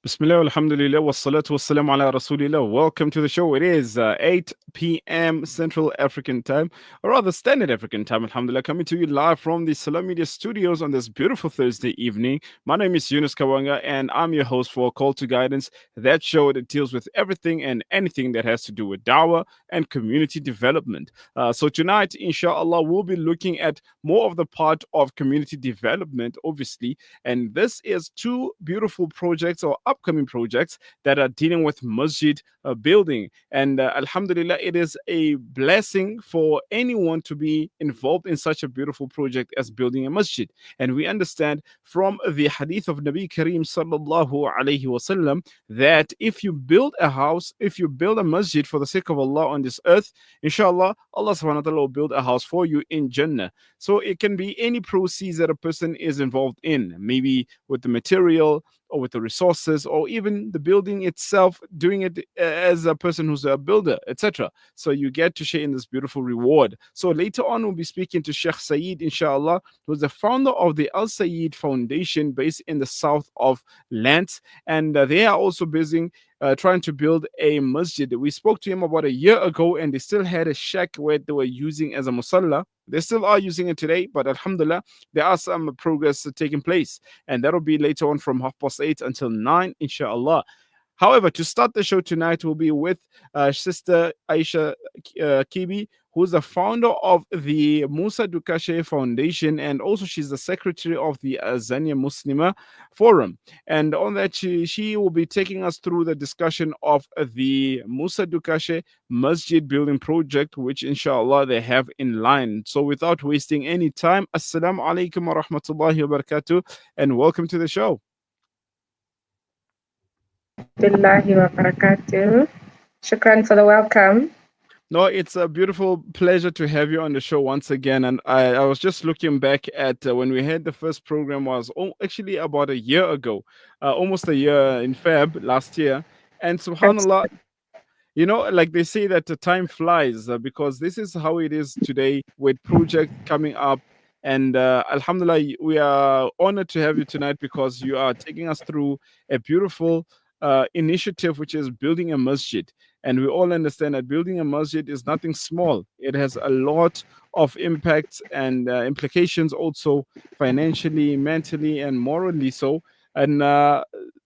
Bismillah, alhamdulillah, wassalatu wassalamu ala rasulillah. Welcome to the show. It is 8 p.m. Central African Time, or rather Standard African Time, alhamdulillah, coming to you live from the Salam Media studios on this beautiful Thursday evening. My name is Yunus Kawanga, and I'm your host for Call to Guidance, that show that deals with everything and anything that has to do with dawah and community development. So tonight, inshallah, we'll be looking at more of the part of community development, obviously, and this is two beautiful projects or upcoming projects that are dealing with Masjid building. And Alhamdulillah, it is a blessing for anyone to be involved in such a beautiful project as building a masjid. And we understand from the hadith of Nabi Kareem sallallahu alayhi wasallam that if you build a house, if you build a masjid for the sake of Allah on this earth, inshallah, Allah subhanahu wa ta'ala will build a house for you in Jannah. So it can be any proceeds that a person is involved in, maybe with the material or with the resources or even the building itself, doing it as a person who's a builder, etc. So you get to share in this beautiful reward. So later on, we'll be speaking to Sheikh Saeed, inshallah, who's the founder of the Al Saeed Foundation based in the south of Lance. And they are also busy trying to build a masjid. We spoke to him about a year ago, and they still had a shack where they were using as a musalla. They still are using it today, but alhamdulillah, there are some progress taking place. And that'll be later on from 8:30 until 9, inshallah. However, to start the show tonight, we'll be with Sister Ayesha Kibi, who's the founder of the Moosa Dukashe Foundation, and also she's the secretary of the Azania Muslimah Forum. And on that, she will be taking us through the discussion of the Moosa Dukashe Masjid building project, which inshallah they have in line. So without wasting any time, Assalamu alaikum wa rahmatullahi wa barakatuh, and welcome to the show. Billahi wa barakatuh. Shukran for the welcome. No, it's a beautiful pleasure to have you on the show once again. And I was just looking back at when we had the first program was actually about a year ago, almost a year in Feb last year. And That's subhanAllah, like they say that the time flies because this is how it is today with project coming up. And Alhamdulillah, we are honored to have you tonight because you are taking us through a beautiful initiative, which is building a masjid. And we all understand that building a masjid is nothing small. It has a lot of impacts and implications also financially, mentally, and morally so. And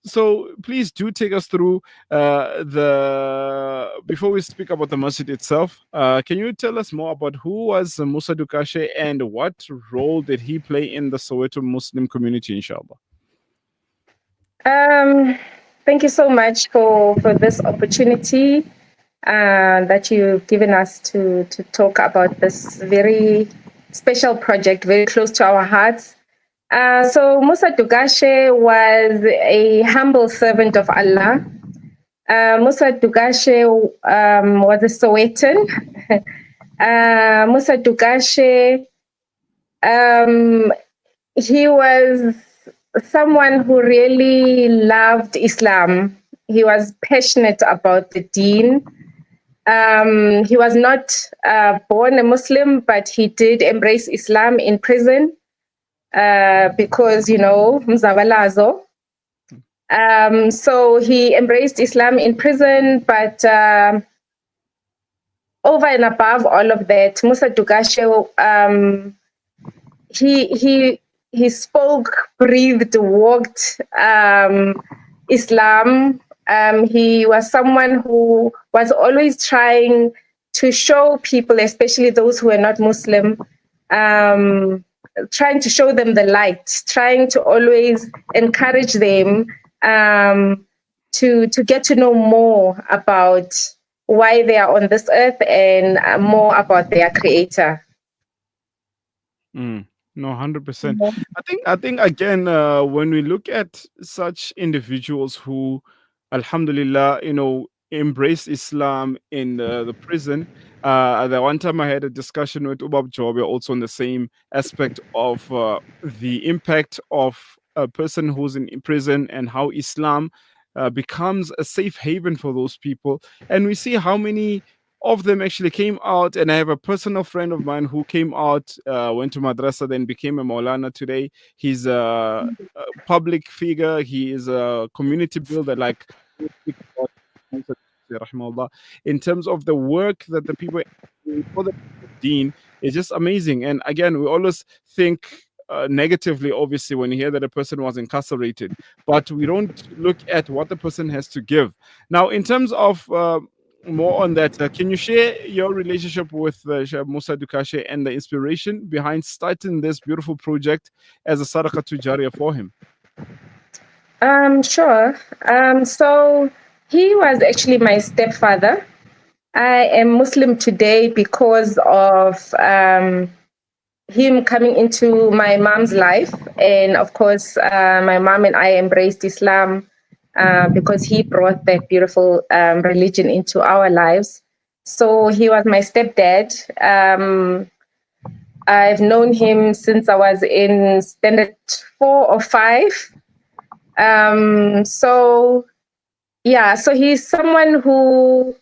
so please do take us through the before we speak about the masjid itself. Can you tell us more about who was Moosa Dukashe and what role did he play in the Soweto Muslim community, inshallah? Thank you so much for this opportunity that you've given us to talk about this very special project, very close to our hearts. So Moosa Dukashe was a humble servant of Allah. Moosa Dukashe was a Sowetan. Moosa Dukashe, he was someone who really loved Islam. He was passionate about the deen. He was not born a Muslim, but he did embrace Islam in prison because, Mzawalazo. So he embraced Islam in prison, but over and above all of that, Moosa Dukashe, he spoke, breathed, walked Islam. He was someone who was always trying to show people, especially those who were not Muslim, trying to show them the light, trying to always encourage them to get to know more about why they are on this earth and more about their creator. No, 100%. I think again, when we look at such individuals who, Alhamdulillah, embrace Islam in the prison. The one time I had a discussion with Ubab Jobe also on the same aspect of the impact of a person who's in prison and how Islam becomes a safe haven for those people. And we see how many of them actually came out, and I have a personal friend of mine who came out, went to madrasa, then became a Moulana today. He's a public figure. He is a community builder, like we speak about Moosa Dukashe, rahimahullah. In terms of the work that the people for the Deen is just amazing. And again, we always think negatively, obviously, when you hear that a person was incarcerated, but we don't look at what the person has to give. Now, in terms of more on that, can you share your relationship with Sheikh Moosa Dukashe and the inspiration behind starting this beautiful project as a sadaqah tujariyah for him? Sure. So he was actually my stepfather. I am Muslim today because of him coming into my mom's life. And of course, my mom and I embraced Islam because he brought that beautiful religion into our lives. So he was my stepdad. I've known him since I was in standard 4 or 5. So yeah, so he's someone who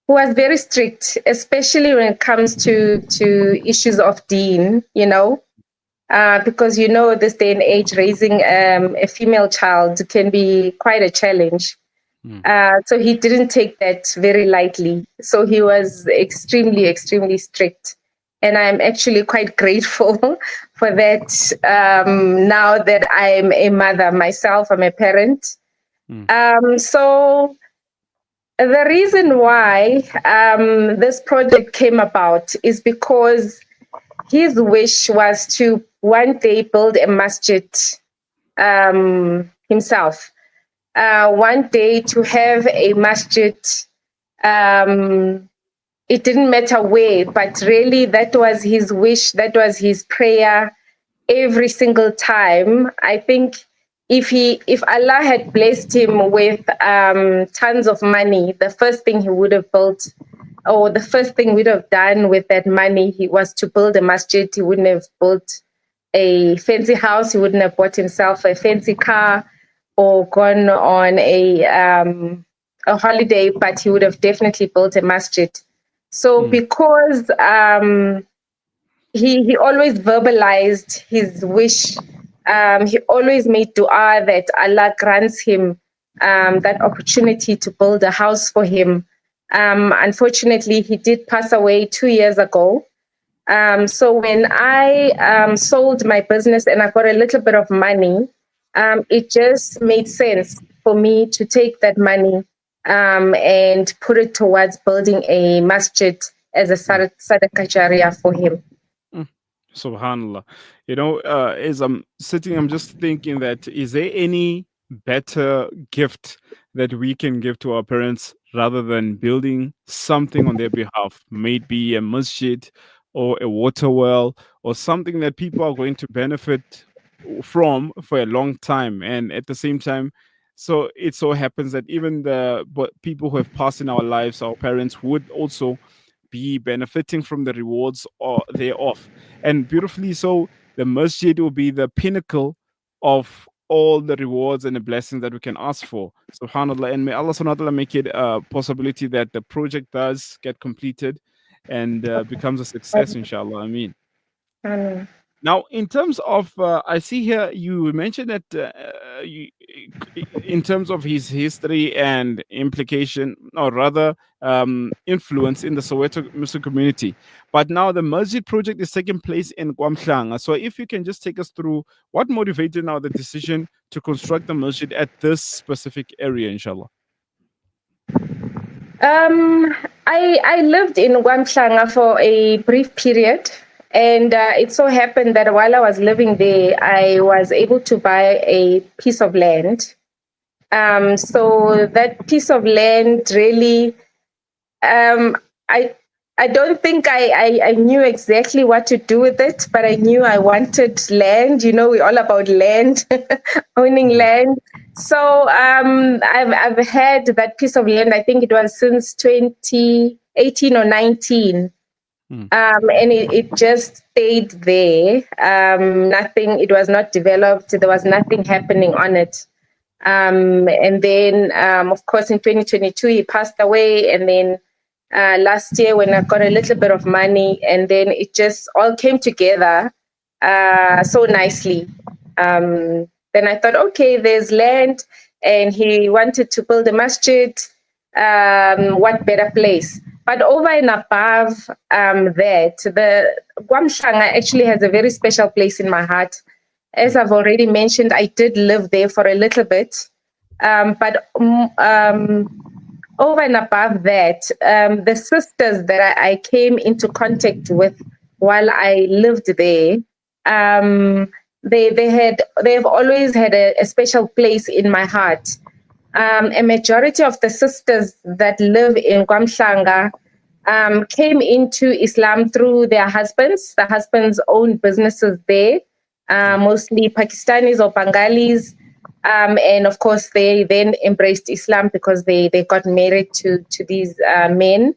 was very strict, especially when it comes to issues of deen, because this day and age raising a female child can be quite a challenge. So he didn't take that very lightly. So he was extremely, extremely strict. And I'm actually quite grateful for that now that I'm a mother myself, I'm a parent. So the reason why this project came about is because his wish was to one day build a masjid himself. One day to have a masjid. It didn't matter where, but really that was his wish, that was his prayer every single time. I think if Allah had blessed him with tons of money, the first thing he would have built, or the first thing we'd have done with that money, he was to build a masjid. He wouldn't have built a fancy house. He wouldn't have bought himself a fancy car or gone on a holiday, but he would have definitely built a masjid. So because he always verbalized his wish, he always made dua that Allah grants him that opportunity to build a house for him. Unfortunately, he did pass away 2 years ago. So when I sold my business and I got a little bit of money, it just made sense for me to take that money and put it towards building a masjid as a sadaqah jariyah for him. Subhanallah. As I'm sitting, I'm just thinking that is there any better gift that we can give to our parents rather than building something on their behalf? Maybe a masjid or a water well or something that people are going to benefit from for a long time. And at the same time, so it so happens that even the people who have passed in our lives, our parents, would also be benefiting from the rewards or thereof. And beautifully so, the masjid will be the pinnacle of all the rewards and the blessings that we can ask for. Subhanallah. And may Allah subhanahu wa ta'ala make it a possibility that the project does get completed and becomes a success, inshallah. I mean. Now, in terms of, I see here you mentioned that in terms of his history and implication, or rather influence in the Soweto Muslim community. But now the Masjid project is taking place in Kwamhlanga. So if you can just take us through what motivated now the decision to construct the Masjid at this specific area, inshallah. I lived in Kwamhlanga for a brief period. And it so happened that while I was living there, I was able to buy a piece of land. So that piece of land really, I don't think I knew exactly what to do with it, but I knew I wanted land. We're all about land, owning land. So I've had that piece of land, I think it was since 2018 or 19. And it just stayed there. It was not developed. There was nothing happening on it. And then, of course, in 2022, he passed away. And then last year when I got a little bit of money, and then it just all came together so nicely. Then I thought, okay, there's land, and he wanted to build a masjid. What better place? But over and above that, the Guamshanga actually has a very special place in my heart. As I've already mentioned, I did live there for a little bit. But over and above that, the sisters that I came into contact with while I lived there, they've always had a special place in my heart. A majority of the sisters that live in Kwamhlanga came into Islam through their husbands. The husbands own businesses there, mostly Pakistanis or Bengalis. And of course, they then embraced Islam because they got married to these men.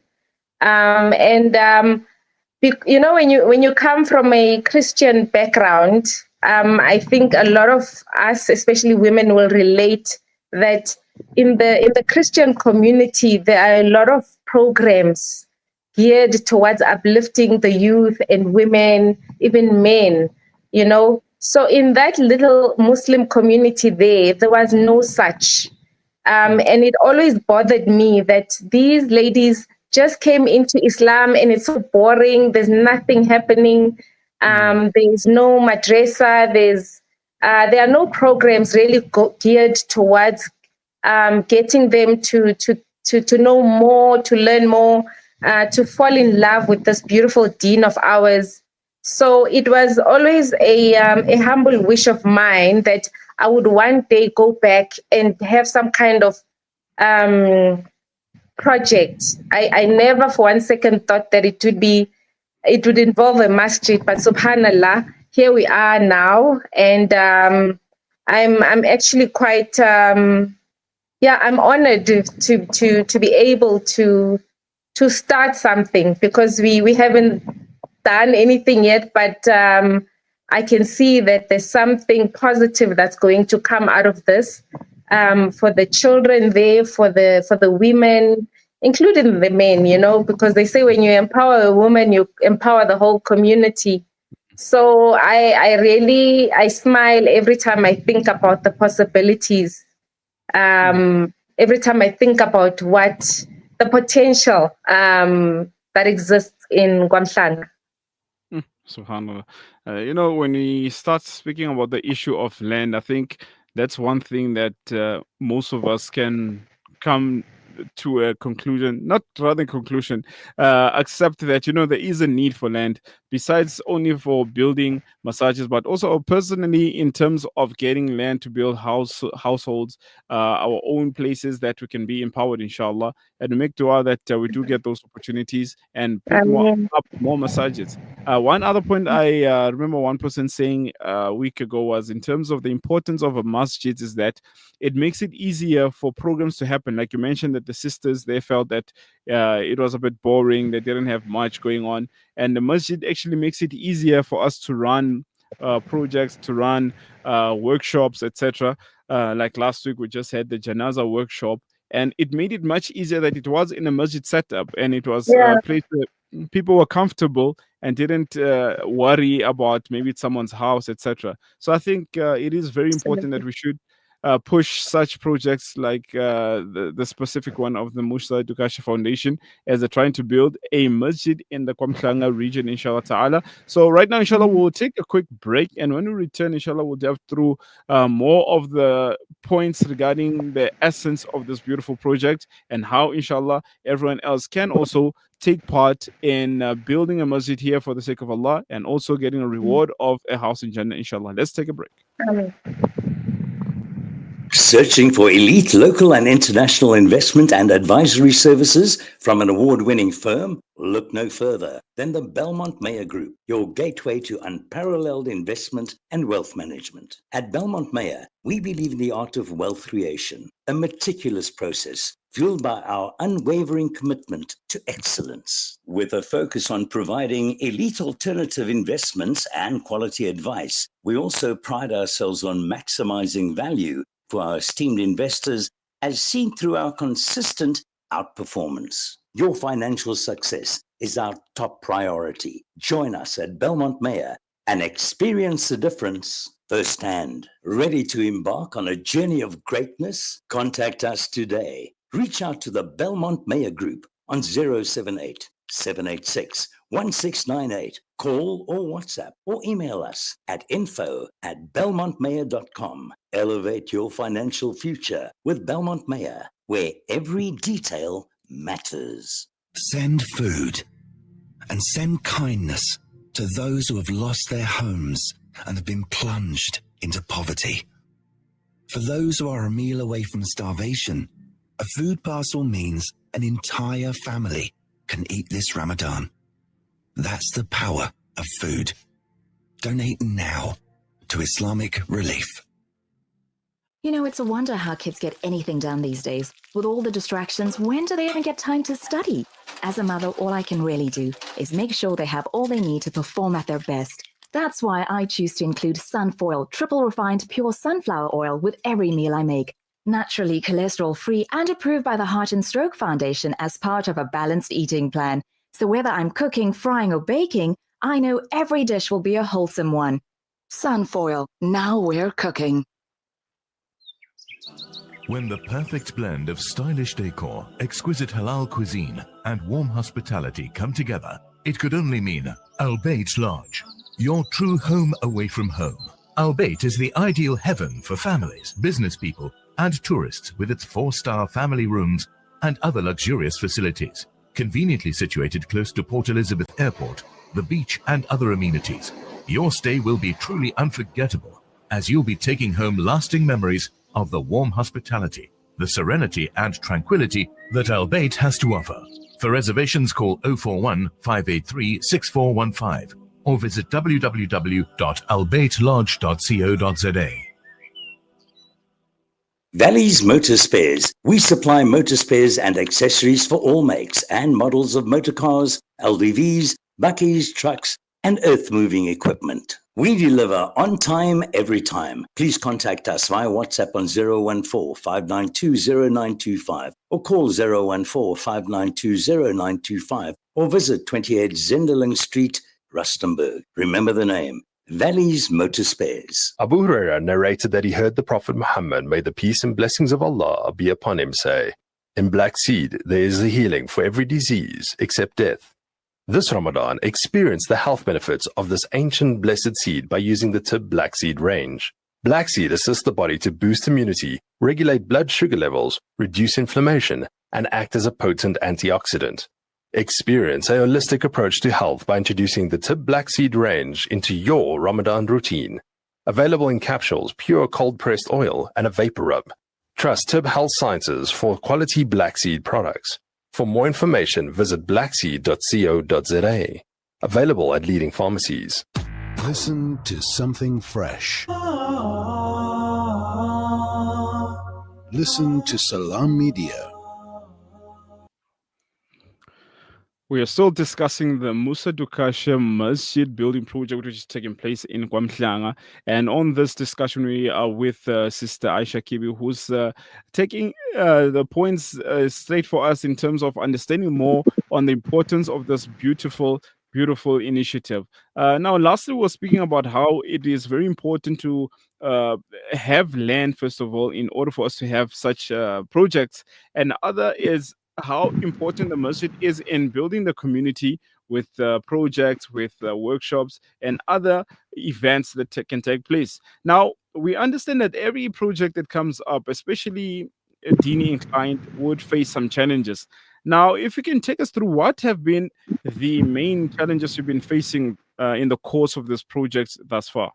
You know, when you come from a Christian background, I think a lot of us, especially women, will relate that in the Christian community there are a lot of programs geared towards uplifting the youth and women, even men, you know. So in that little Muslim community there was no such. And it always bothered me that these ladies just came into Islam and it's so boring. There's nothing happening. There's no madrasa. There are no programs really geared towards getting them to know more, to learn more, to fall in love with this beautiful deen of ours. So it was always a humble wish of mine that I would one day go back and have some kind of project. I never for one second thought that it would involve a masjid, but subhanallah, here we are now, and I'm actually quite I'm honored to be able to start something, because we haven't done anything yet, but I can see that there's something positive that's going to come out of this, for the children there, for the women, including the men, you know, because they say when you empower a woman, you empower the whole community. So I smile every time I think about the possibilities. Every time I think about what the potential that exists in Guamshanga. Subhanallah. You know, when we start speaking about the issue of land, I think that's one thing that most of us can come to a conclusion, not rather conclusion, accept that, you know, there is a need for land besides only for building massages, but also personally in terms of getting land to build households, our own places that we can be empowered, inshallah, and make dua that we do get those opportunities and put Amen. up more massages. One other point I remember one person saying a week ago was in terms of the importance of a masjid is that it makes it easier for programs to happen. Like you mentioned that the sisters, they felt that it was a bit boring. They didn't have much going on. And the masjid actually makes it easier for us to run projects, to run workshops, etc. Like last week, we just had the Janaza workshop, and it made it much easier that it was in a masjid setup, and it was Yeah. a place where people were comfortable and didn't worry about maybe it's someone's house, etc. So I think it is very important that Absolutely. we should push such projects like the specific one of the Moosa Dukashe Foundation, as they're trying to build a masjid in the Kwamhlanga region, inshallah ta'ala. So right now, inshallah, we'll take a quick break, and when we return, inshallah, we'll delve through more of the points regarding the essence of this beautiful project and how, inshallah, everyone else can also take part in building a masjid here for the sake of Allah, and also getting a reward of a house in Jannah, inshallah. Let's take a break. Amen. Searching for elite local and international investment and advisory services from an award-winning firm? Look no further than the Belmont Mayer Group, your gateway to unparalleled investment and wealth management. At Belmont Mayer, we believe in the art of wealth creation, a meticulous process fueled by our unwavering commitment to excellence. With a focus on providing elite alternative investments and quality advice, we also pride ourselves on maximizing value for our esteemed investors, as seen through our consistent outperformance. Your financial success is our top priority. Join us at Belmont Mayor and experience the difference firsthand. Ready to embark on a journey of greatness? Contact us today. Reach out to the Belmont Mayor Group on 078 786 1698. Call or WhatsApp or email us at info@belmontmayor.com. Elevate your financial future with Belmont Mayor, where every detail matters. Send food and send kindness to those who have lost their homes and have been plunged into poverty. For those who are a meal away from starvation, a food parcel means an entire family can eat this Ramadan. That's the power of food. Donate now to Islamic Relief. You know, it's a wonder how kids get anything done these days. With all the distractions, when do they even get time to study? As a mother, all I can really do is make sure they have all they need to perform at their best. That's why I choose to include Sunfoil, triple refined pure sunflower oil with every meal I make. Naturally cholesterol-free and approved by the Heart and Stroke Foundation as part of a balanced eating plan. So whether I'm cooking, frying or baking, I know every dish will be a wholesome one. Sunfoil, now we're cooking. When the perfect blend of stylish decor, exquisite halal cuisine, and warm hospitality come together, it could only mean Al Bayt Lodge, your true home away from home. Al Bayt is the ideal heaven for families, business people, and tourists with its 4-star family rooms and other luxurious facilities, conveniently situated close to Port Elizabeth Airport, the beach, and other amenities. Your stay will be truly unforgettable, as you'll be taking home lasting memories of the warm hospitality, the serenity and tranquility that Al Bayt has to offer. For reservations, call 041 583 6415 or visit www.albaytlodge.co.za. Valley's Motor Spares. We supply motor spares and accessories for all makes and models of motor cars, LDVs, bakkies, trucks, and earth-moving equipment. We deliver on time, every time. Please contact us via WhatsApp on 014-592-0925 or call 014-592-0925 or visit 28 Zenderling Street, Rustenburg. Remember the name, Valley's Motor Spares. Abu Huraira narrated that he heard the Prophet Muhammad, may the peace and blessings of Allah be upon him, say, "In black seed there is a healing for every disease except death." This Ramadan, experience the health benefits of this ancient blessed seed by using the Tib Black Seed range. Black seed assists the body to boost immunity, regulate blood sugar levels, reduce inflammation, and act as a potent antioxidant. Experience a holistic approach to health by introducing the Tib Black Seed range into your Ramadan routine. Available in capsules, pure cold-pressed oil, and a vapor rub. Trust Tib Health Sciences for quality black seed products. For more information, visit blackseed.co.za. Available at leading pharmacies. Listen to something fresh. Listen to Salam Media. We are still discussing the Moosa Dukashe Masjid building project, which is taking place in Kwamhlanga. And on this discussion, we are with Sister Ayesha Kibi, who's taking the points straight for us in terms of understanding more on the importance of this beautiful initiative. Now, lastly, we were speaking about how it is very important to have land, first of all, in order for us to have such projects. And other is how important the masjid is in building the community with projects, with workshops, and other events that can take place. Now, we understand that every project that comes up, especially Dini inclined, would face some challenges. Now, if you can take us through what have been the main challenges you've been facing in the course of this project thus far.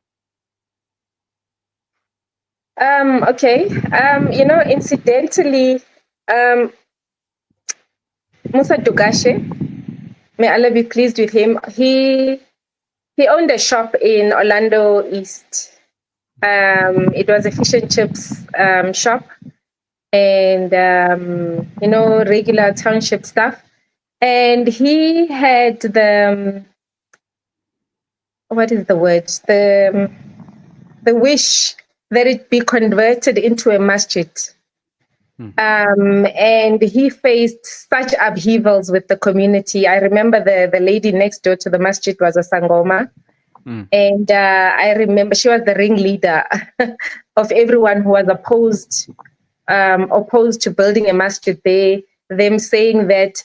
Okay. Incidentally, Moosa Dukashe, may Allah be pleased with him, he owned a shop in Orlando East. It was a fish and chips shop and, regular township stuff. And he had what is the word? The wish that it be converted into a masjid. And he faced such upheavals with the community. I remember the lady next door to the masjid was a Sangoma. And I remember she was the ringleader of everyone who was opposed to building a masjid there. Them saying that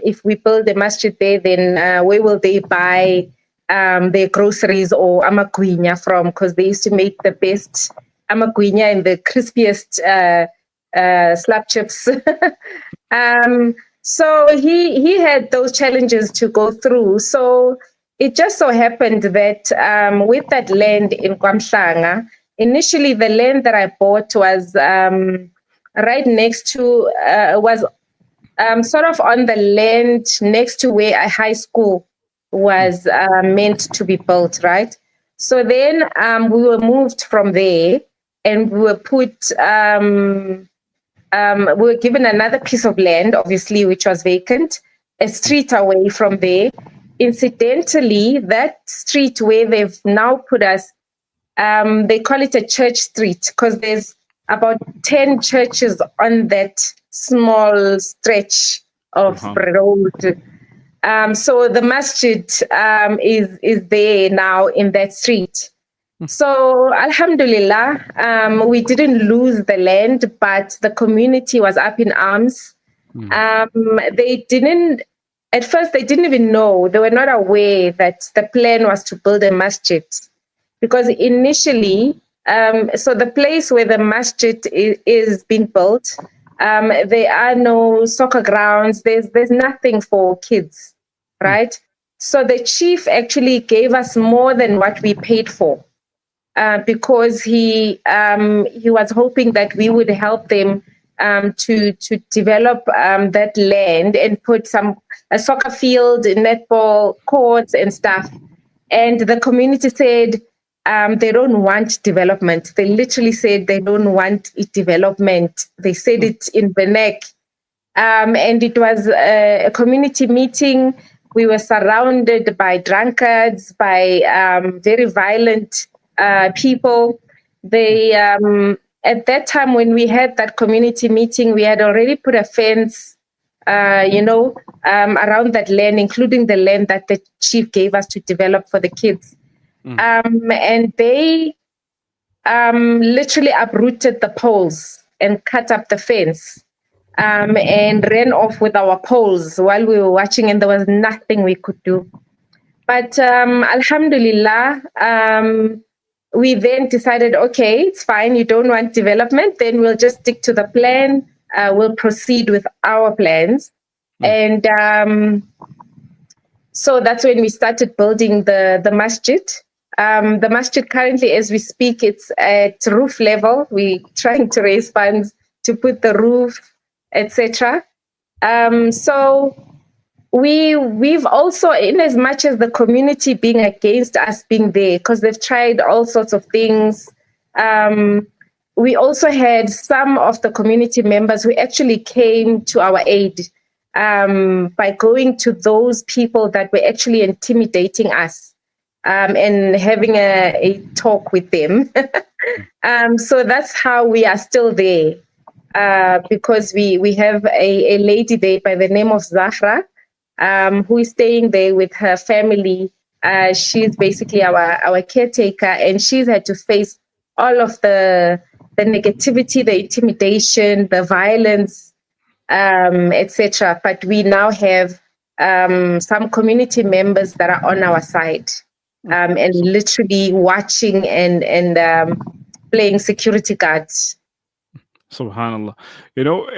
if we build a masjid there, then where will they buy their groceries or amagwinya from? Because they used to make the best amagwinya and the crispiest slab chips. So he had those challenges to go through. So it just so happened that with that land in Kwamhlanga, initially the land that I bought was right next to, was sort of on the land next to where a high school was meant to be built, right? So then we were moved from there and we were put, we were given another piece of land, obviously, which was vacant, a street away from there. Incidentally, that street where they've now put us, they call it a church street because there's about 10 churches on that small stretch of road. So the masjid is there now in that street. So Alhamdulillah, we didn't lose the land, but the community was up in arms. They didn't, at first they didn't even know, they were not aware that the plan was to build a masjid. Because initially, so the place where the masjid is being built, there are no soccer grounds, there's nothing for kids, right? So the chief actually gave us more than what we paid for, because he was hoping that we would help them to develop that land and put a soccer field, netball courts and stuff. And the community said, they don't want development. They literally said they don't want development. They said it in Benek. And it was a community meeting. We were surrounded by drunkards, by very violent people. They, at that time when we had that community meeting, we had already put a fence, around that land, including the land that the chief gave us to develop for the kids. And they literally uprooted the poles and cut up the fence and ran off with our poles while we were watching, and there was nothing we could do. But Alhamdulillah, we then decided, okay, it's fine, you don't want development, then we'll just stick to the plan, we'll proceed with our plans. And so that's when we started building the masjid. The masjid currently, as we speak, it's at roof level. We're trying to raise funds to put the roof, etc. So we've also, in as much as the community being against us being there, because they've tried all sorts of things, we also had some of the community members who actually came to our aid by going to those people that were actually intimidating us. And having a talk with them. So that's how we are still there, because we have a lady there by the name of Zahra, who is staying there with her family. She's basically our caretaker, and she's had to face all of the negativity, the intimidation, the violence, etc. But we now have some community members that are on our side. And literally watching and playing security guards. Subhanallah. You know,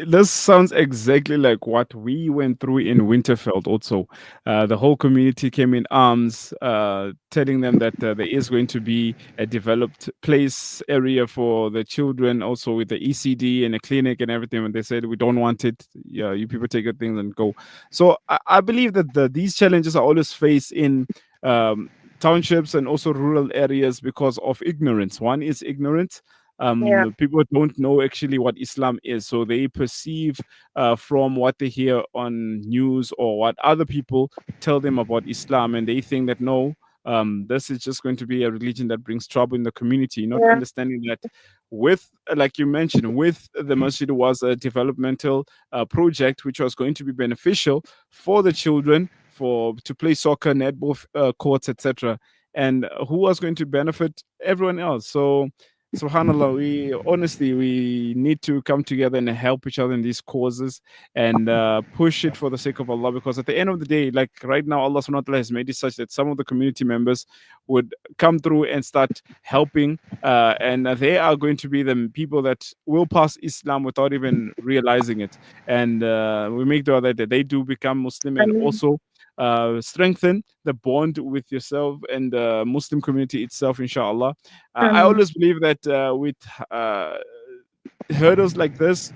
this sounds exactly like what we went through in Winterfeld also. The whole community came in arms, telling them that there is going to be a developed place area for the children, also with the ECD and a clinic and everything. And they said, we don't want it. Yeah, you people take your things and go. So I believe that these challenges are always faced in townships and also rural areas because of ignorance. One is ignorance. People don't know actually what Islam is, so they perceive from what they hear on news or what other people tell them about Islam, and they think that no, this is just going to be a religion that brings trouble in the community, not Yeah. understanding that with, like you mentioned, with the masjid was a developmental project which was going to be beneficial for the children, for to play soccer, netball courts, etc., and who was going to benefit everyone else. So subhanallah, we need to come together and help each other in these causes and push it for the sake of Allah, because at the end of the day, like right now, Allah subhanahu wa ta'ala has made it such that some of the community members would come through and start helping, and they are going to be the people that will pass Islam without even realizing it. And we make dua that they do become Muslim, and also strengthen the bond with yourself and the Muslim community itself, inshallah. I always believe that with hurdles like this,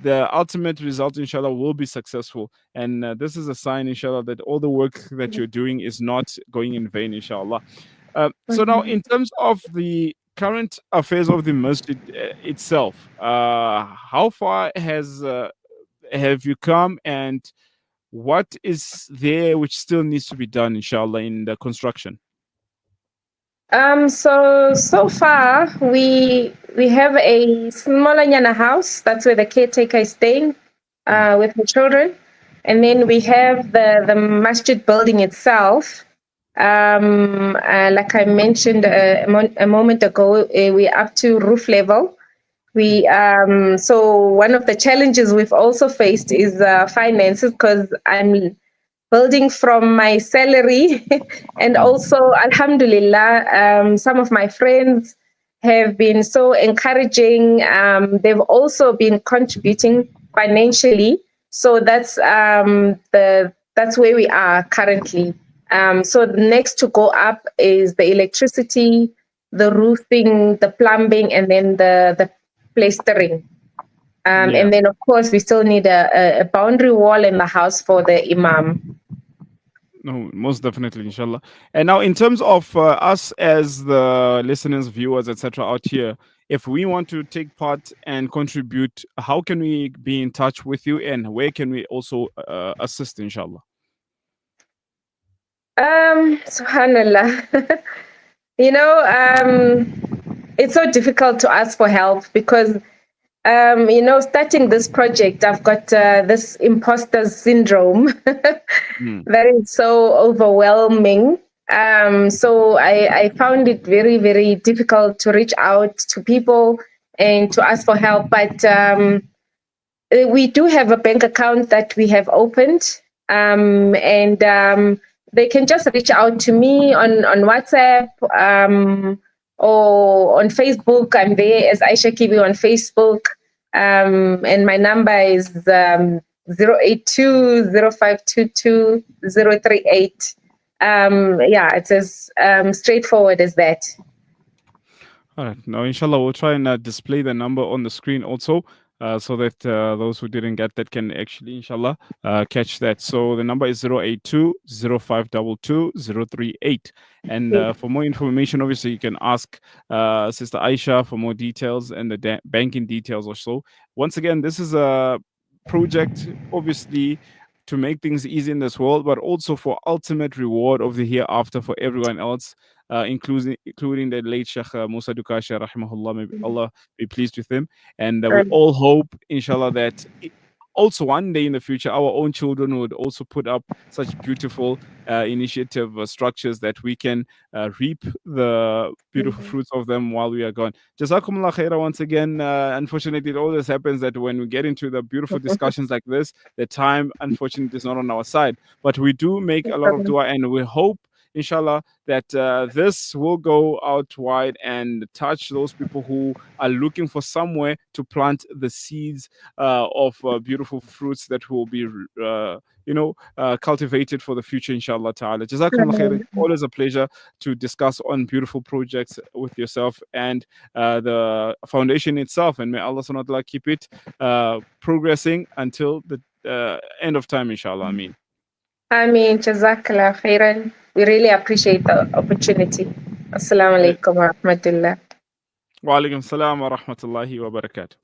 the ultimate result, inshallah, will be successful. And this is a sign, inshallah, that all the work that you're doing is not going in vain, inshallah. So now, in terms of the current affairs of the masjid itself, how far have you come, and what is there which still needs to be done, inshallah, in the construction? So far we have a smaller nyana house. That's where the caretaker is staying with the children, and then we have the masjid building itself. Like I mentioned a moment ago, we're up to roof level. So one of the challenges we've also faced is finances, because I'm building from my salary and also alhamdulillah, some of my friends have been so encouraging. They've also been contributing financially, so that's where we are currently. So the next to go up is the electricity, the roofing, the plumbing, and then the plastering. And then, of course, we still need a boundary wall in the house for the imam. No, most definitely, inshallah. And now, in terms of us as the listeners, viewers, etc., out here, if we want to take part and contribute, how can we be in touch with you, and where can we also assist, inshallah? Subhanallah. It's so difficult to ask for help because, starting this project, I've got this imposter syndrome that is so overwhelming. So I found it very, very difficult to reach out to people and to ask for help. But we do have a bank account that we have opened, and they can just reach out to me on WhatsApp or on Facebook. I'm there as Ayesha Kibi on Facebook, and my number is 082 0522 038. Yeah, it's as straightforward as that. All right. Now, inshallah, we'll try and display the number on the screen also, so that those who didn't get that can actually, inshallah, catch that. So the number is 082 0522 038. And for more information, obviously, you can ask Sister Ayesha for more details and the banking details or so. Once again, this is a project, obviously, to make things easy in this world, but also for ultimate reward of the hereafter for everyone else, including the late Sheikh Moosa Dukashe, rahimahullah. May Allah be pleased with him. And we all hope, inshallah, that also one day in the future, our own children would also put up such beautiful initiative structures that we can reap the beautiful fruits of them while we are gone. Jazakumullah khaira once again. Unfortunately, it always happens that when we get into the beautiful discussions like this, the time, unfortunately, is not on our side. But we do make a lot of dua, and we hope, inshallah, that this will go out wide and touch those people who are looking for somewhere to plant the seeds of beautiful fruits that will be cultivated for the future, inshallah ta'ala. Jazakumullah khair. Always a pleasure to discuss on beautiful projects with yourself and the foundation itself, and may Allah subhanahu wa ta'ala keep it progressing until the end of time, inshallah. Ameen. Jazakallah khairan. We really appreciate the opportunity. Assalamu alaikum wa rahmatullah. Wa alaikum salam wa rahmatullahi wa barakatuh.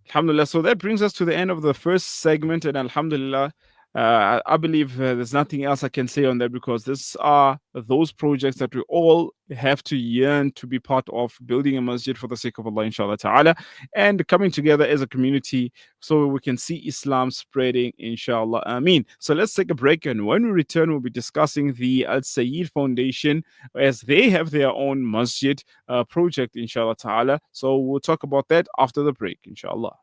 Alhamdulillah. So that brings us to the end of the first segment, and alhamdulillah, I believe there's nothing else I can say on that, because these are those projects that we all have to yearn to be part of, building a masjid for the sake of Allah, inshallah ta'ala, and coming together as a community so we can see Islam spreading, inshallah. Ameen. So let's take a break, and when we return, we'll be discussing the Al Sayyid Foundation, as they have their own masjid project, inshallah ta'ala. So we'll talk about that after the break, inshallah.